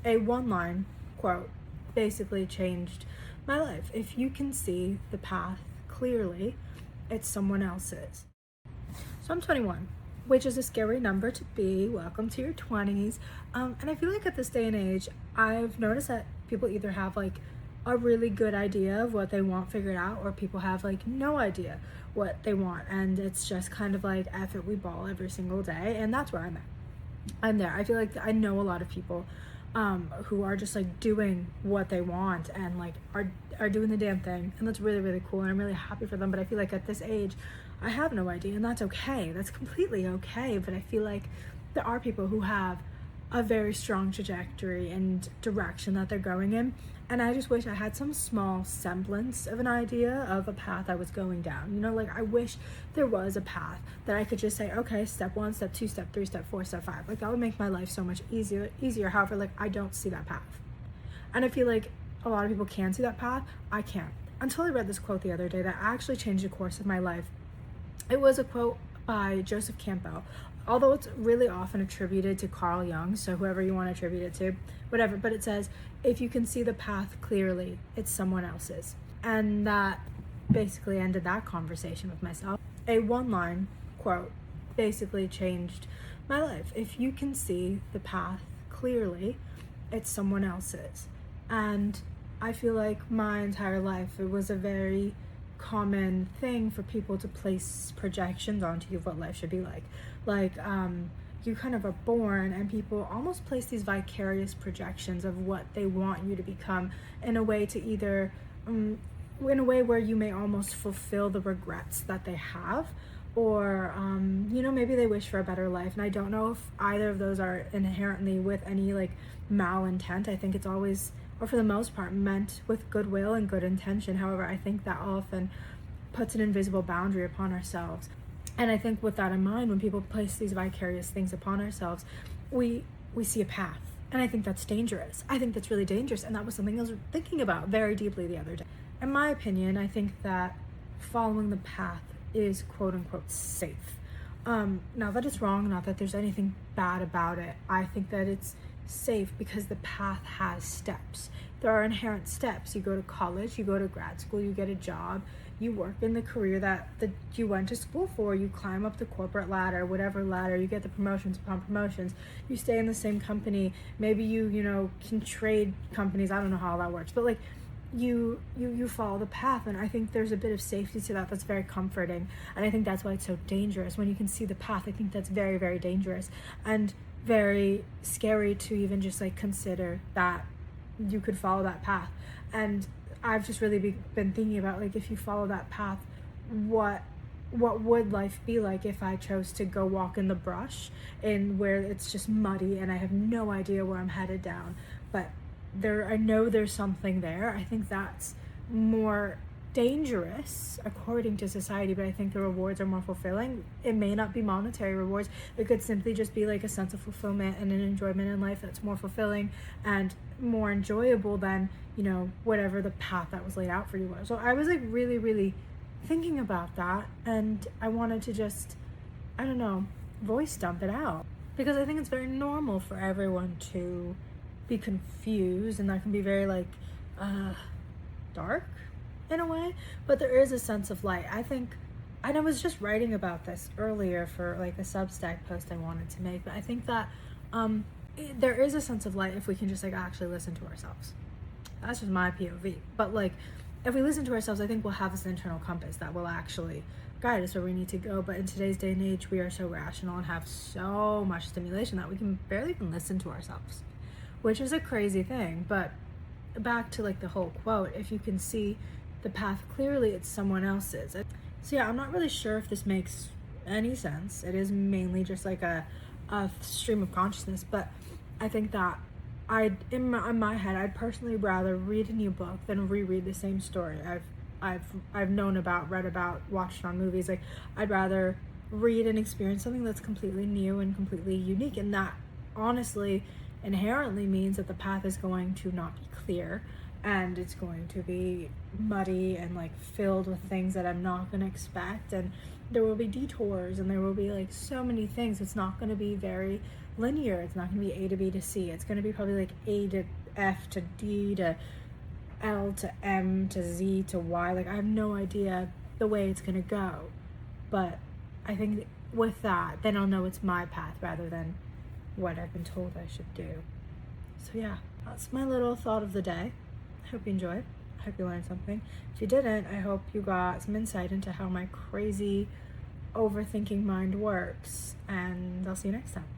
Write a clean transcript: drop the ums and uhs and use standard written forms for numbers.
A one-line quote basically changed my life. If you can see the path clearly, it's someone else's. So I'm 21, which is a scary number to be. Welcome to your 20s. And I feel like at this day and age, I've noticed that people either have like a really good idea of what they want figured out, or people have like no idea what they want. And it's just kind of like, F it, we ball every single day. And that's where I'm at. I'm there. I feel like I know a lot of people who are just like doing what they want and like are doing the damn thing, and that's really, really cool, and I'm really happy for them. But I feel like at this age I have no idea, and that's okay. That's completely okay. But I feel like there are people who have a very strong trajectory and direction that they're going in, and I just wish I had some small semblance of an idea of a path I was going down. You know, like I wish there was a path that I could just say, okay, step 1, step 2, step 3, step 4, step 5. Like that would make my life so much easier. However, like I don't see that path, and I feel like a lot of people can see that path. I can't. Until I read this quote the other day that actually changed the course of my life. It was a quote by Joseph Campbell, although it's really often attributed to Carl Jung, so whoever you want to attribute it to, whatever. But it says, if you can see the path clearly, it's someone else's. And that basically ended that conversation with myself. A one-line quote basically changed my life. If you can see the path clearly, it's someone else's. And I feel like my entire life, it was a very common thing for people to place projections onto you of what life should be like. You kind of are born and people almost place these vicarious projections of what they want you to become in a way to either in a way where you may almost fulfill the regrets that they have, or maybe they wish for a better life. And I don't know if either of those are inherently with any like malintent. I think it's always, or for the most part, meant with goodwill and good intention. However, I think that often puts an invisible boundary upon ourselves. And I think with that in mind, when people place these vicarious things upon ourselves, we see a path. And I think that's dangerous. I think that's really dangerous. And that was something I was thinking about very deeply the other day. In my opinion, I think that following the path is quote unquote safe. Not that it's wrong, not that there's anything bad about it. I think that it's safe because the path has steps. There are inherent steps. You go to college, you go to grad school, you get a job, you work in the career that you went to school for, you climb up the corporate ladder, whatever ladder, you get the promotions upon promotions, you stay in the same company, maybe you can trade companies, I don't know how that works, but like you follow the path. And I think there's a bit of safety to that that's very comforting, and I think that's why it's so dangerous. When you can see the path, I think that's very, very dangerous and very scary to even just like consider that you could follow that path. And I've just really been thinking about, like, if you follow that path, what would life be like if I chose to go walk in the brush and where it's just muddy and I have no idea where I'm headed down, but I know there's something there. I think that's more dangerous according to society, but I think the rewards are more fulfilling. It may not be monetary rewards. It could simply just be like a sense of fulfillment and an enjoyment in life that's more fulfilling and more enjoyable than whatever the path that was laid out for you was. So I was like really, really thinking about that, and I wanted to just, I don't know, voice dump it out, because I think it's very normal for everyone to be confused, and that can be very like dark in a way, but there is a sense of light. I think, and I was just writing about this earlier for like a Substack post I wanted to make, but I think that there is a sense of light if we can just like actually listen to ourselves. That's just my POV. But like, if we listen to ourselves, I think we'll have this internal compass that will actually guide us where we need to go. But in today's day and age, we are so rational and have so much stimulation that we can barely even listen to ourselves, which is a crazy thing. But back to like the whole quote, if you can see the path clearly, it's someone else's. So yeah, I'm not really sure if this makes any sense. It is mainly just like a stream of consciousned, but I think that in my head, I'd personally rather read a new book than reread the same story I've known about, read about, watched on movies. Like, I'd rather read and experience something that's completely new and completely unique, and that honestly inherently means that the path is going to not be clear, and it's going to be muddy and like filled with things that I'm not going to expect, and there will be detours, and there will be like so many things. It's not going to be very linear. It's not going to be A to B to C. It's going to be probably like A to F to D to L to M to Z to Y. Like, I have no idea the way it's going to go. But I think with that, then I'll know it's my path rather than what I've been told I should do. So yeah, that's my little thought of the day. I hope you enjoyed. I hope you learned something. If you didn't, I hope you got some insight into how my crazy overthinking mind works. And I'll see you next time.